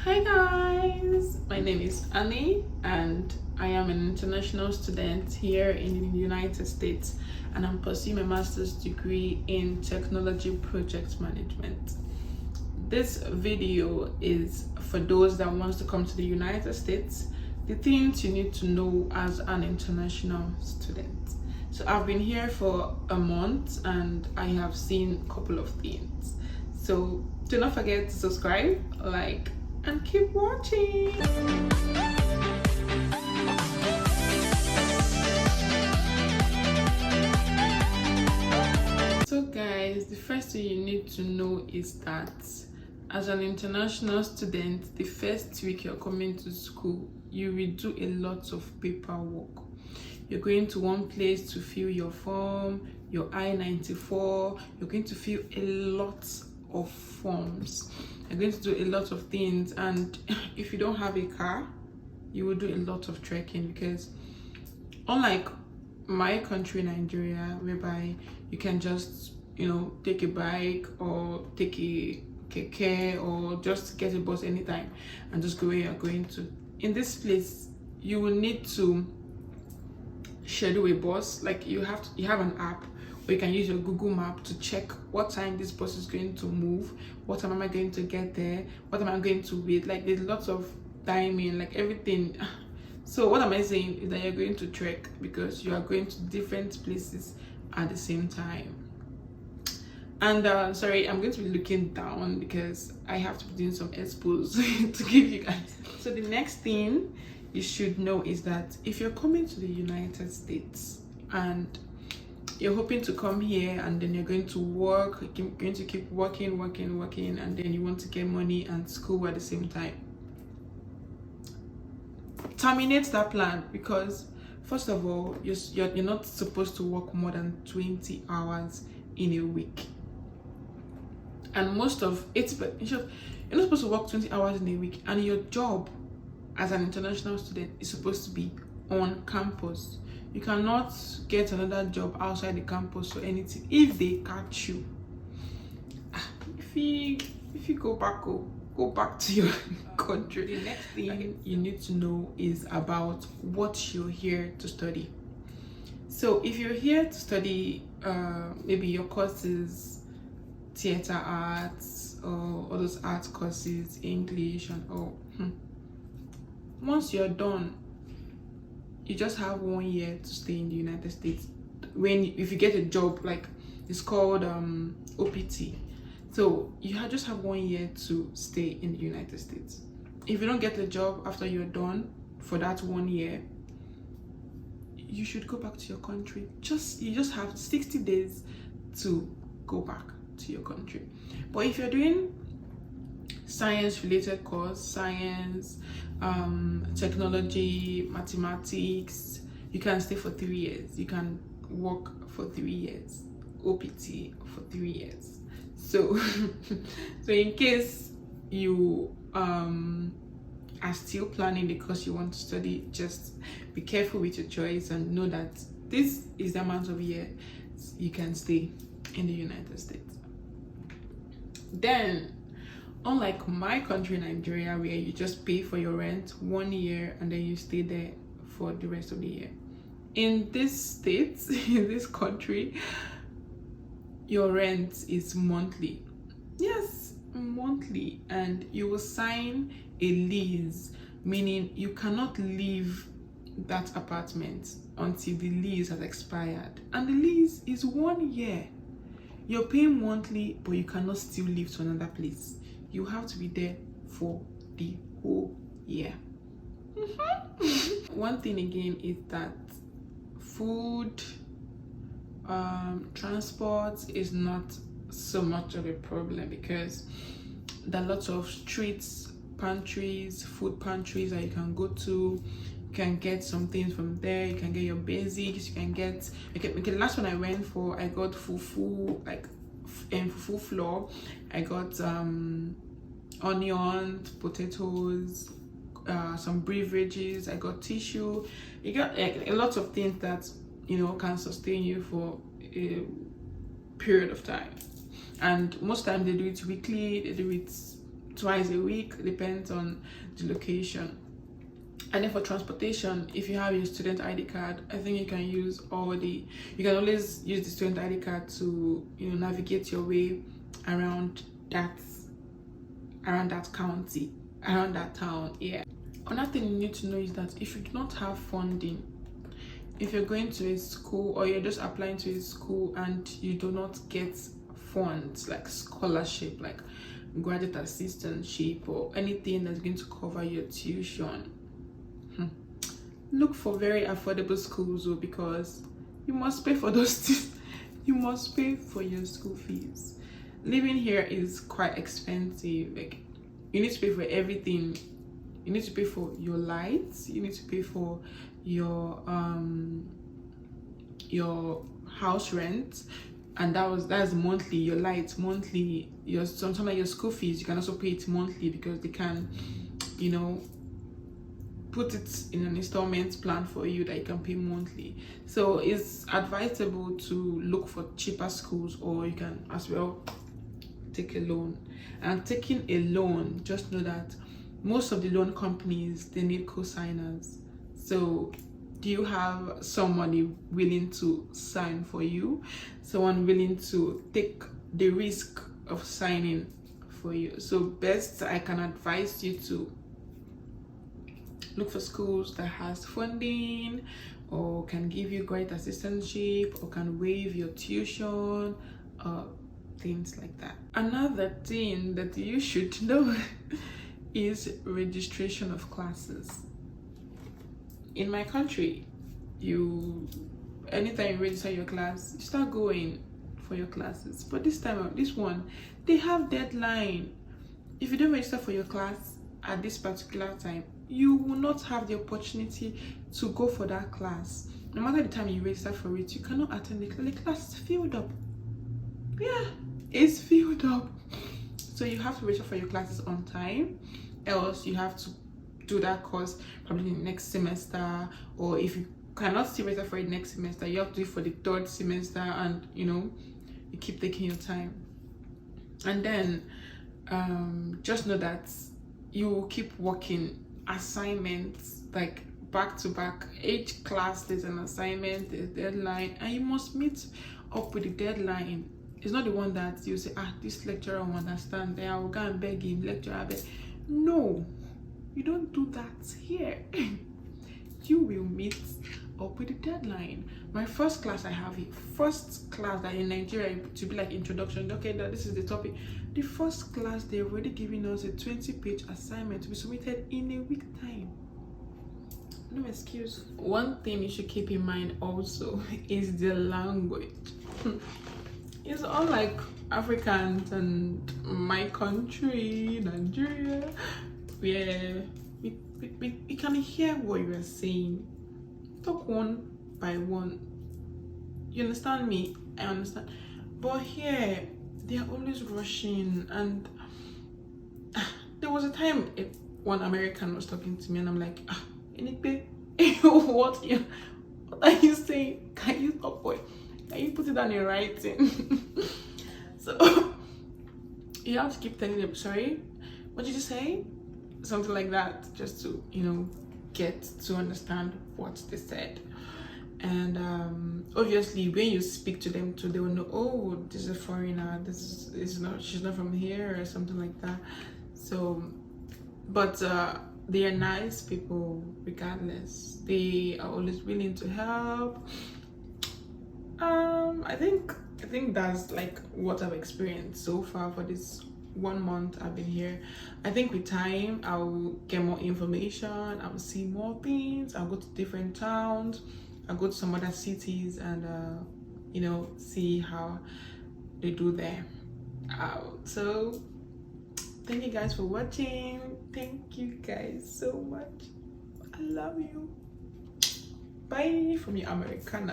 Hi guys, my name is Annie and I am an international student here in the United States, and I'm pursuing a master's degree in technology project management. This video is for those that wants to come to the United States, the things you need to know as an international student. So I've been here for a month and I have seen a couple of things. So do not forget to subscribe, like, and keep watching. So guys, the first thing you need to know is that as an international student, the first week you're coming to school, you will do a lot of paperwork. You're going to one place to fill your form, your I-94. You're going to fill a lot of forms. You're going to do a lot of things, and if you don't have a car, you will do a lot of trekking, because unlike my country, Nigeria, whereby you can just take a bike or take a keke or just get a bus anytime and just go where you're going to, in this place you will need to schedule a bus. Like you have an app, or you can use your Google map to check what time this bus is going to move, what time am I going to get there, what am I going to wait. Like there's lots of timing, like everything. So what am I saying is that you're going to trek because you are going to different places at the same time. And sorry, I'm going to be looking down because I have to be doing some expos to give you guys. So the next thing you should know is that if you're coming to the United States and you're hoping to come here and then you're going to work, you're going to keep working, and then you want to get money and school at the same time, terminate that plan. Because first of all, you're not supposed to work more than 20 hours in a week, and most of it, but you're not supposed to work 20 hours in a week, and your job as an international student is supposed to be on campus. You cannot get another job outside the campus or anything if they catch you. If you go back to your country. The next thing you need to know is about what you're here to study. So if you're here to study, maybe your course is theater arts or all those art courses, English and all. Once you're done, you just have 1 year to stay in the United States. If you get a job, like it's called OPT, so you just have 1 year to stay in the United States. If you don't get a job after you're done for that 1 year, you should go back to your country. You just have 60 days to go back to your country. But if you're doing science related course, science, technology, mathematics, you can stay for 3 years. You can work for 3 years, OPT for 3 years. So so in case you are still planning the course you want to study, just be careful with your choice and know that this is the amount of years you can stay in the United States. Then, unlike my country, Nigeria, where you just pay for your rent 1 year and then you stay there for the rest of the year, in this state, in this country, your rent is monthly. Yes, monthly. And you will sign a lease, meaning you cannot leave that apartment until the lease has expired. And the lease is 1 year. You're paying monthly, but you cannot still leave to another place. You have to be there for the whole year. One thing again is that food, transport is not so much of a problem, because there are lots of streets, pantries, food pantries that you can go to. You can get some things from there. You can get your basics. You can get okay. Last one I went for, I got fufu, like fufu flour. I got onions, potatoes, some beverages. I got tissue. You got a lot of things that can sustain you for a period of time. And most times they do it weekly, they do it twice a week, depends on the location. And then for transportation, if you have your student ID card, I think you can use you can always use the student ID card to, you know, navigate your way around that county, around that town. Yeah. Another thing you need to know is that if you do not have funding, if you're going to a school or you're just applying to a school and you do not get funds like scholarship, like graduate assistantship or anything that's going to cover your tuition, look for very affordable schools, because you must pay for those things. You must pay for your school fees. Living here is quite expensive. Like, you need to pay for everything. You need to pay for your lights, you need to pay for your house rent, and that's monthly. Your lights monthly, sometimes like your school fees, you can also pay it monthly, because they can, you know, put it in an installment plan for you that you can pay monthly. So it's advisable to look for cheaper schools, or you can as well take a loan. And taking a loan, just know that most of the loan companies, they need co-signers. So do you have somebody willing to sign for you, someone willing to take the risk of signing for you? So best, I can advise you to look for schools that has funding, or can give you great assistantship, or can waive your tuition, things like that. Another thing that you should know is registration of classes. In my country, anytime you register your class, you start going for your classes. But this one, they have deadline. If you don't register for your class at this particular time, you will not have the opportunity to go for that class. No matter the time you register for it, you cannot attend the class. The class is filled up. Yeah, it's filled up. So you have to register for your classes on time, else you have to do that course probably next semester, or if you cannot still register for it next semester, you have to do it for the third semester, and you know, you keep taking your time. And then just know that you will keep working assignments like back to back. Each class there's an assignment, there's deadline, and you must meet up with the deadline. It's not the one that you say, this lecturer will understand, then I will go and beg him, lecturer beg. No, you don't do that here. You will meet up with the deadline. My first class, I have it. First class that in Nigeria to be like introduction. Okay, that this is the topic. The first class, they're already giving us a 20-page assignment to be submitted in a week time. No excuse. One thing you should keep in mind also is the language. It's unlike Africans and my country, Nigeria, where we can hear what you are saying. Talk one by one. You understand me? I understand. But here, they are always rushing. And there was a time one American was talking to me, and I'm like, what are you saying? Can you stop, boy? Can you put it down in writing? So you have to keep telling them, sorry, what did you say? Something like that, just to, you know, get to understand what they said. And obviously when you speak to them too, they will know, oh, this is a foreigner, she's not from here, or something like that. So, but they are nice people regardless. They are always willing to help. I think that's like what I've experienced so far for this 1 month I've been here. I think with time I'll get more information, I'll see more things, I'll go to different towns, I'll go to some other cities, and you know, see how they do there. So thank you guys for watching. Thank you guys so much. I love you. Bye from your Americana.